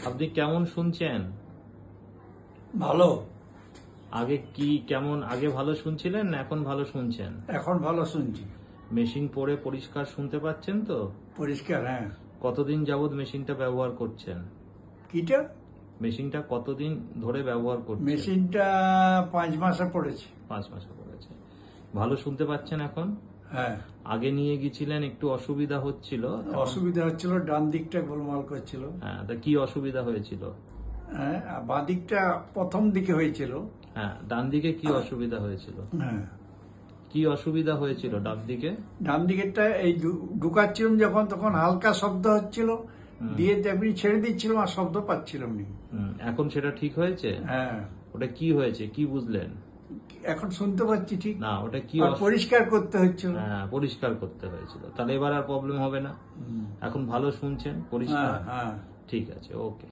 আপনি কেমন শুনছেন? ভালো। আগে কি কেমন আগে ভালো শুনছিলেন না এখন ভালো শুনছেন? এখন ভালো শুনছি। মেশিন পরে পরিষ্কার শুনতে পাচ্ছেন তো? পরিষ্কার, হ্যাঁ। কতদিন যাবত মেশিনটা ব্যবহার করছেন? কিটা? মেশিনটা কতদিন ধরে ব্যবহার করছেন? মেশিনটা 5 মাসে পড়েছে। 5 মাসে পড়েছে। ভালো শুনতে পাচ্ছেন এখন? হ্যাঁ। আগে নিয়ে গেছিলেন একটু অসুবিধা হচ্ছিল। অসুবিধা হচ্ছিল, ডান দিকটা গোলমাল করছিল। হ্যাঁ, তা কি অসুবিধা হয়েছিল? হ্যাঁ, আর বাঁ দিকটা প্রথম দিকে হয়েছিল। হ্যাঁ, ডান দিকে কি অসুবিধা হয়েছিল? হ্যাঁ, কি অসুবিধা হয়েছিল ডান দিকে? ডান দিকেরটা এই ঢুকাচ্ছিলাম যখন তখন হালকা শব্দ হচ্ছিল, দিয়ে তেমনি ছেড়ে দিচ্ছিলাম আর শব্দ পাচ্ছিলাম না। এখন সেটা ঠিক হয়েছে? হ্যাঁ, ওটা কি হয়েছে, কি বুঝলেন? এখন শুনতে পাচ্ছি ঠিক। না, ওটা কি আর পরিষ্কার করতে হচ্ছিল। হ্যাঁ, পরিষ্কার করতে হয়েছিল। তাহলে এবার আর প্রবলেম হবে না। এখন ভালো শুনছেন, পরিষ্কার। হ্যাঁ, হ্যাঁ। ঠিক আছে, ওকে।